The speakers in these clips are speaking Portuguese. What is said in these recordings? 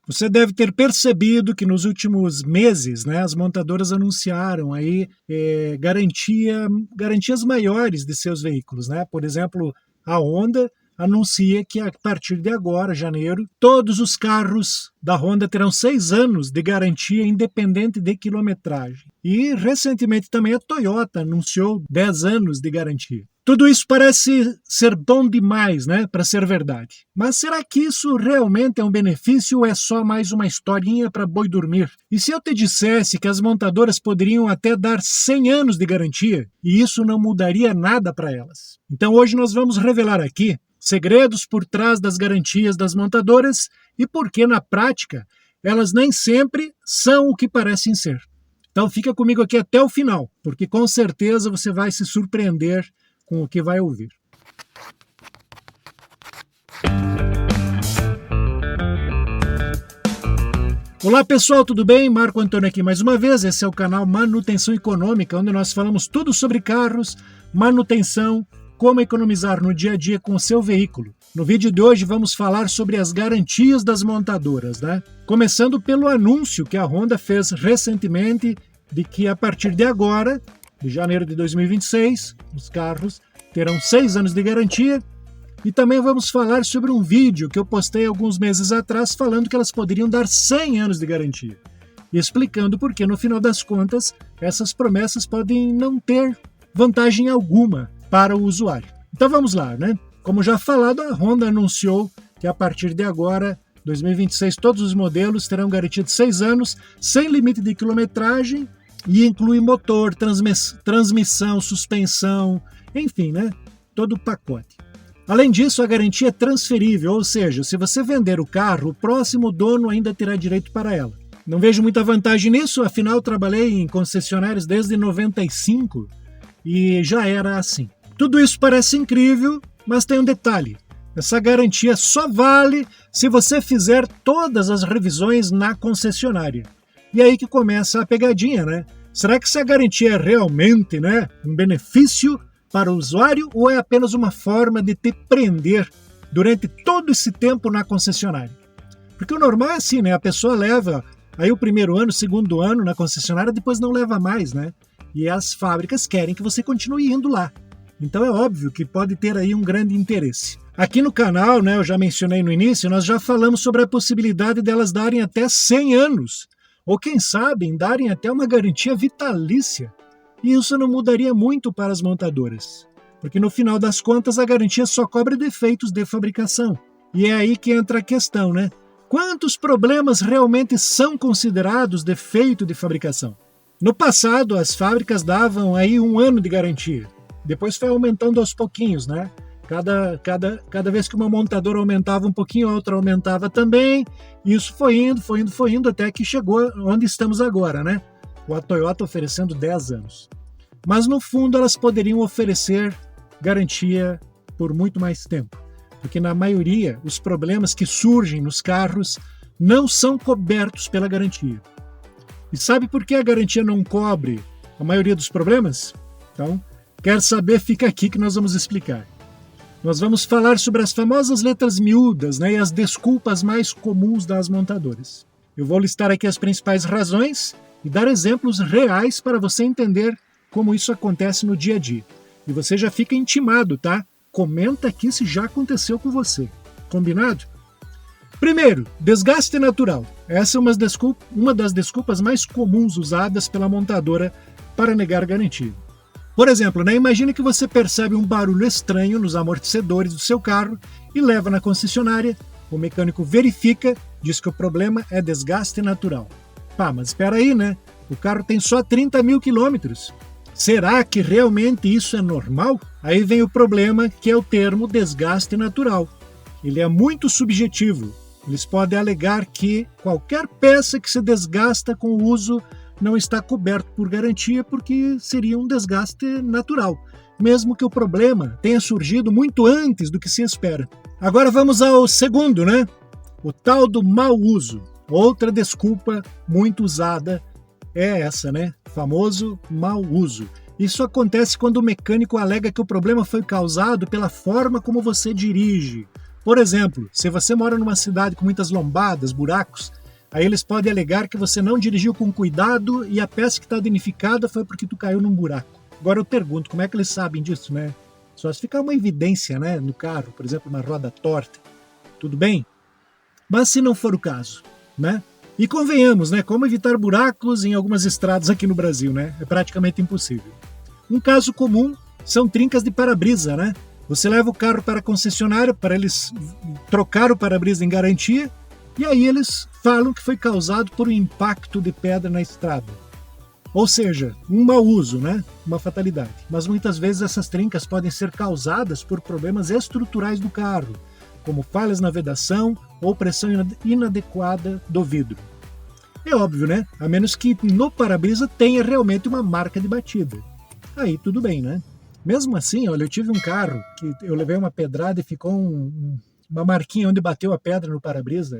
Você deve ter percebido que nos últimos meses, né, as montadoras anunciaram aí garantias maiores de seus veículos, né? Por exemplo, a Honda anuncia que a partir de agora, janeiro, todos os carros da Honda terão 6 anos de garantia independente de quilometragem. E recentemente também a Toyota anunciou 10 anos de garantia. Tudo isso parece ser bom demais, né, para ser verdade. Mas será que isso realmente é um benefício ou é só mais uma historinha para boi dormir? E se eu te dissesse que as montadoras poderiam até dar 100 anos de garantia e isso não mudaria nada para elas? Então hoje nós vamos revelar aqui segredos por trás das garantias das montadoras e por que na prática elas nem sempre são o que parecem ser. Então fica comigo aqui até o final, porque com certeza você vai se surpreender com o que vai ouvir. Olá pessoal, tudo bem? Marco Antônio aqui mais uma vez. Esse é o canal Manutenção Econômica, onde nós falamos tudo sobre carros, manutenção, como economizar no dia a dia com o seu veículo. No vídeo de hoje vamos falar sobre as garantias das montadoras, né? Começando pelo anúncio que a Honda fez recentemente de que a partir de agora, de janeiro de 2026, os carros terão 6 anos de garantia. E também vamos falar sobre um vídeo que eu postei alguns meses atrás falando que elas poderiam dar 100 anos de garantia. E explicando por que, no final das contas, essas promessas podem não ter vantagem alguma para o usuário. Então vamos lá, né? Como já falado, a Honda anunciou que a partir de agora, 2026, todos os modelos terão garantia de 6 anos, sem limite de quilometragem, e inclui motor, transmissão, suspensão, enfim, né? Todo o pacote. Além disso, a garantia é transferível, ou seja, se você vender o carro, o próximo dono ainda terá direito para ela. Não vejo muita vantagem nisso, afinal trabalhei em concessionárias desde 95 e já era assim. Tudo isso parece incrível, mas tem um detalhe. Essa garantia só vale se você fizer todas as revisões na concessionária. E aí que começa a pegadinha, né? Será que essa garantia é realmente, né, um benefício para o usuário ou é apenas uma forma de te prender durante todo esse tempo na concessionária? Porque o normal é assim, né? A pessoa leva aí o primeiro ano, segundo ano na concessionária, depois não leva mais, né? E as fábricas querem que você continue indo lá. Então é óbvio que pode ter aí um grande interesse. Aqui no canal, né, eu já mencionei no início, nós já falamos sobre a possibilidade delas darem até 100 anos. Ou quem sabe, darem até uma garantia vitalícia. E isso não mudaria muito para as montadoras. Porque no final das contas a garantia só cobre defeitos de fabricação. E é aí que entra a questão, né? Quantos problemas realmente são considerados defeito de fabricação? No passado, as fábricas davam aí 1 ano de garantia. Depois foi aumentando aos pouquinhos, né? Cada vez que uma montadora aumentava um pouquinho, a outra aumentava também. E isso foi indo, até que chegou onde estamos agora, né? A Toyota oferecendo 10 anos. Mas no fundo elas poderiam oferecer garantia por muito mais tempo. Porque na maioria, os problemas que surgem nos carros não são cobertos pela garantia. E sabe por que a garantia não cobre a maioria dos problemas? Então, quer saber? Fica aqui que nós vamos explicar. Nós vamos falar sobre as famosas letras miúdas, né, e as desculpas mais comuns das montadoras. Eu vou listar aqui as principais razões e dar exemplos reais para você entender como isso acontece no dia a dia. E você já fica intimado, tá? Comenta aqui se já aconteceu com você. Combinado? Primeiro, desgaste natural. Essa é uma das desculpas mais comuns usadas pela montadora para negar garantia. Por exemplo, né, imagine que você percebe um barulho estranho nos amortecedores do seu carro e leva na concessionária, o mecânico verifica, diz que o problema é desgaste natural. Pá, mas espera aí, né? O carro tem só 30 mil quilômetros. Será que realmente isso é normal? Aí vem o problema, que é o termo desgaste natural. Ele é muito subjetivo. Eles podem alegar que qualquer peça que se desgasta com o uso não está coberto por garantia porque seria um desgaste natural, mesmo que o problema tenha surgido muito antes do que se espera. Agora vamos ao segundo, né? O tal do mau uso. Outra desculpa muito usada é essa, né? Famoso mau uso. Isso acontece quando o mecânico alega que o problema foi causado pela forma como você dirige, Por exemplo, se você mora numa cidade com muitas lombadas, buracos, aí eles podem alegar que você não dirigiu com cuidado e a peça que está danificada foi porque tu caiu num buraco. Agora eu pergunto, como é que eles sabem disso, né? Só se ficar uma evidência, né, no carro, por exemplo, uma roda torta, tudo bem? Mas se não for o caso, né? E convenhamos, né, como evitar buracos em algumas estradas aqui no Brasil, né? É praticamente impossível. Um caso comum são trincas de para-brisa, né? Você leva o carro para a concessionária para eles trocar o para-brisa em garantia e aí eles falam que foi causado por um impacto de pedra na estrada. Ou seja, um mau uso, né? Uma fatalidade. Mas muitas vezes essas trincas podem ser causadas por problemas estruturais do carro, como falhas na vedação ou pressão inadequada do vidro. É óbvio, né? A menos que no para-brisa tenha realmente uma marca de batida. Aí tudo bem, né? Mesmo assim, olha, eu tive um carro que eu levei uma pedrada e ficou uma marquinha onde bateu a pedra no para-brisa.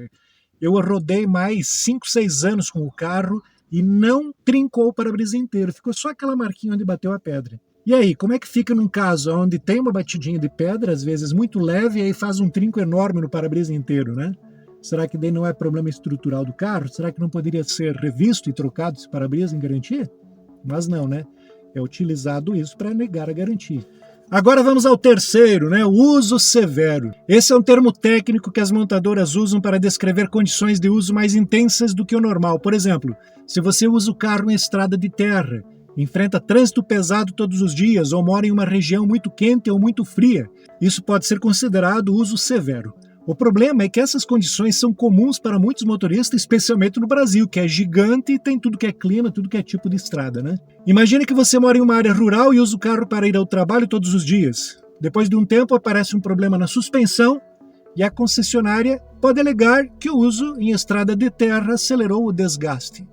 Eu rodei mais 5, 6 anos com o carro e não trincou o para-brisa inteiro. Ficou só aquela marquinha onde bateu a pedra. E aí, como é que fica num caso onde tem uma batidinha de pedra, às vezes muito leve, e aí faz um trinco enorme no para-brisa inteiro, né? Será que daí não é problema estrutural do carro? Será que não poderia ser revisto e trocado esse para-brisa em garantia? Mas não, né? É utilizado isso para negar a garantia. Agora vamos ao terceiro, né? O uso severo. Esse é um termo técnico que as montadoras usam para descrever condições de uso mais intensas do que o normal. Por exemplo, se você usa o carro em estrada de terra, enfrenta trânsito pesado todos os dias ou mora em uma região muito quente ou muito fria, isso pode ser considerado uso severo. O problema é que essas condições são comuns para muitos motoristas, especialmente no Brasil, que é gigante e tem tudo que é clima, tudo que é tipo de estrada, né? Imagine que você mora em uma área rural e usa o carro para ir ao trabalho todos os dias. Depois de um tempo aparece um problema na suspensão e a concessionária pode alegar que o uso em estrada de terra acelerou o desgaste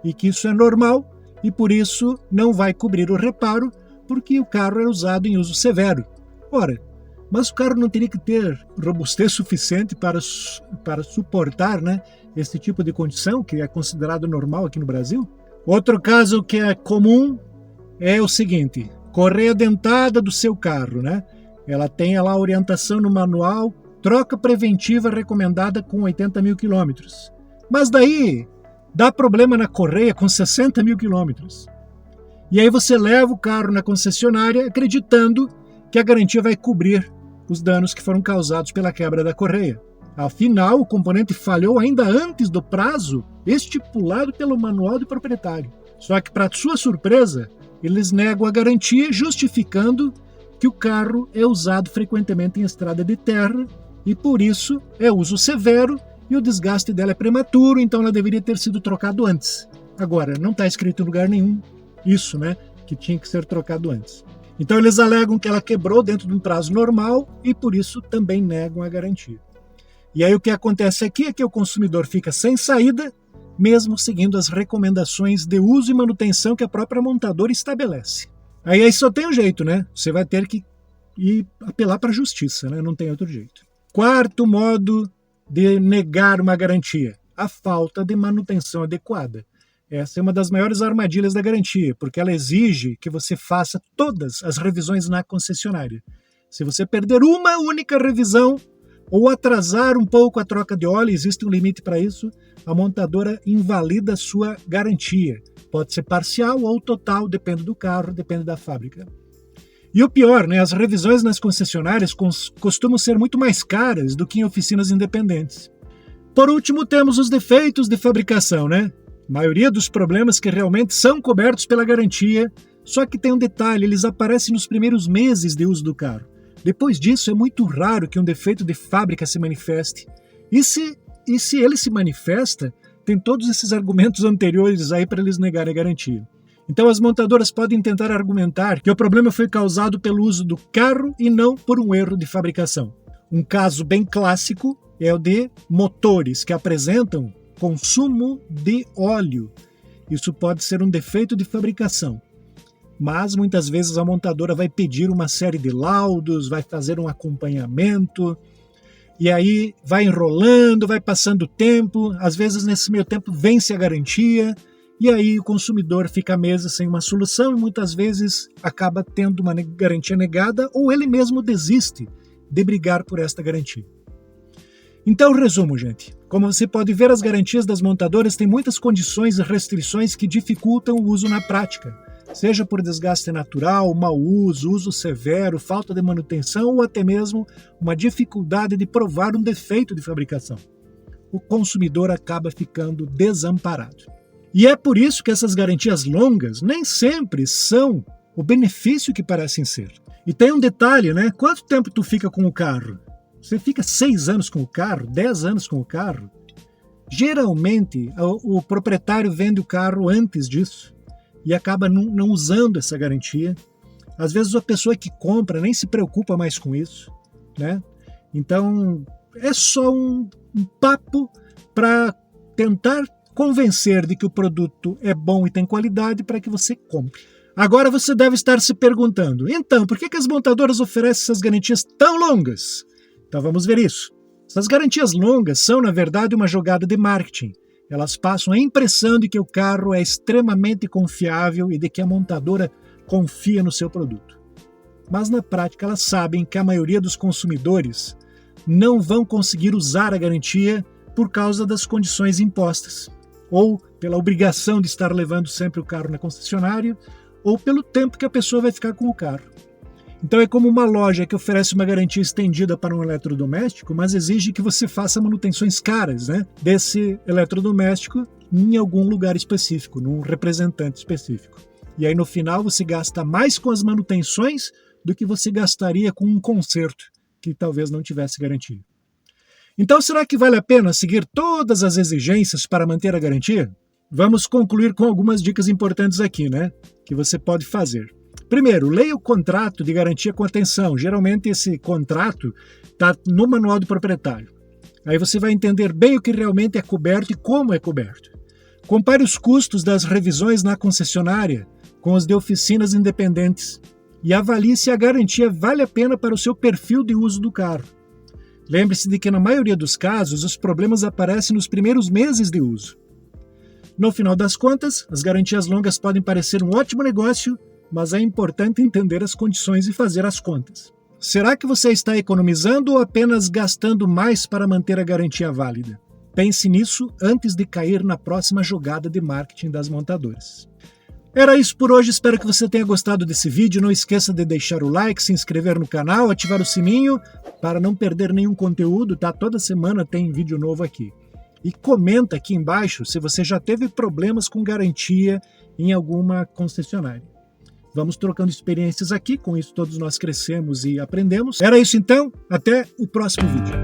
e que isso é normal e por isso não vai cobrir o reparo porque o carro é usado em uso severo. Ora, mas o carro não teria que ter robustez suficiente para suportar, né, esse tipo de condição, que é considerado normal aqui no Brasil? Outro caso que é comum é o seguinte: correia dentada do seu carro, né? Ela tem lá a orientação no manual, troca preventiva recomendada com 80 mil quilômetros. Mas daí dá problema na correia com 60 mil quilômetros. E aí você leva o carro na concessionária acreditando que a garantia vai cobrir os danos que foram causados pela quebra da correia. Afinal, o componente falhou ainda antes do prazo estipulado pelo manual do proprietário. Só que, para sua surpresa, eles negam a garantia, justificando que o carro é usado frequentemente em estrada de terra e, por isso, é uso severo e o desgaste dela é prematuro, então ela deveria ter sido trocado antes. Agora, não está escrito em lugar nenhum isso, né, que tinha que ser trocado antes. Então eles alegam que ela quebrou dentro de um prazo normal e por isso também negam a garantia. E aí o que acontece aqui é que o consumidor fica sem saída, mesmo seguindo as recomendações de uso e manutenção que a própria montadora estabelece. Aí só tem um jeito, né? Você vai ter que ir apelar para a justiça, né? Não tem outro jeito. Quarto modo de negar uma garantia: a falta de manutenção adequada. Essa é uma das maiores armadilhas da garantia, porque ela exige que você faça todas as revisões na concessionária. Se você perder uma única revisão ou atrasar um pouco a troca de óleo, existe um limite para isso, a montadora invalida a sua garantia. Pode ser parcial ou total, depende do carro, depende da fábrica. E o pior, né, as revisões nas concessionárias costumam ser muito mais caras do que em oficinas independentes. Por último, temos os defeitos de fabricação, né? A maioria dos problemas que realmente são cobertos pela garantia, só que tem um detalhe: eles aparecem nos primeiros meses de uso do carro. Depois disso, é muito raro que um defeito de fábrica se manifeste. E se ele se manifesta, tem todos esses argumentos anteriores aí para eles negarem a garantia. Então as montadoras podem tentar argumentar que o problema foi causado pelo uso do carro e não por um erro de fabricação. Um caso bem clássico é o de motores que apresentam consumo de óleo. Isso pode ser um defeito de fabricação, mas muitas vezes a montadora vai pedir uma série de laudos, vai fazer um acompanhamento, e aí vai enrolando, vai passando o tempo, às vezes nesse meio tempo vence a garantia, e aí o consumidor fica meses sem uma solução e muitas vezes acaba tendo uma garantia negada ou ele mesmo desiste de brigar por esta garantia. Então, resumo, gente. Como você pode ver, as garantias das montadoras têm muitas condições e restrições que dificultam o uso na prática, seja por desgaste natural, mau uso, uso severo, falta de manutenção ou até mesmo uma dificuldade de provar um defeito de fabricação. O consumidor acaba ficando desamparado. E é por isso que essas garantias longas nem sempre são o benefício que parecem ser. E tem um detalhe, né? Quanto tempo tu fica com o carro? Você fica 6 anos com o carro, 10 anos com o carro? Geralmente, o proprietário vende o carro antes disso e acaba não usando essa garantia. Às vezes a pessoa que compra nem se preocupa mais com isso, né? Então, é só um papo para tentar convencer de que o produto é bom e tem qualidade para que você compre. Agora você deve estar se perguntando, então, por que as montadoras oferecem essas garantias tão longas? Então vamos ver isso. Essas garantias longas são, na verdade, uma jogada de marketing. Elas passam a impressão de que o carro é extremamente confiável e de que a montadora confia no seu produto. Mas na prática elas sabem que a maioria dos consumidores não vão conseguir usar a garantia por causa das condições impostas, ou pela obrigação de estar levando sempre o carro na concessionária, ou pelo tempo que a pessoa vai ficar com o carro. Então é como uma loja que oferece uma garantia estendida para um eletrodoméstico, mas exige que você faça manutenções caras, né, desse eletrodoméstico em algum lugar específico, num representante específico. E aí no final você gasta mais com as manutenções do que você gastaria com um conserto que talvez não tivesse garantia. Então será que vale a pena seguir todas as exigências para manter a garantia? Vamos concluir com algumas dicas importantes aqui, né, que você pode fazer. Primeiro, leia o contrato de garantia com atenção. Geralmente esse contrato está no manual do proprietário. Aí você vai entender bem o que realmente é coberto e como é coberto. Compare os custos das revisões na concessionária com os de oficinas independentes e avalie se a garantia vale a pena para o seu perfil de uso do carro. Lembre-se de que na maioria dos casos os problemas aparecem nos primeiros meses de uso. No final das contas, as garantias longas podem parecer um ótimo negócio, mas é importante entender as condições e fazer as contas. Será que você está economizando ou apenas gastando mais para manter a garantia válida? Pense nisso antes de cair na próxima jogada de marketing das montadoras. Era isso por hoje, espero que você tenha gostado desse vídeo. Não esqueça de deixar o like, se inscrever no canal, ativar o sininho para não perder nenhum conteúdo, tá? Toda semana tem vídeo novo aqui. E comenta aqui embaixo se você já teve problemas com garantia em alguma concessionária. Vamos trocando experiências aqui, com isso todos nós crescemos e aprendemos. Era isso então, até o próximo vídeo.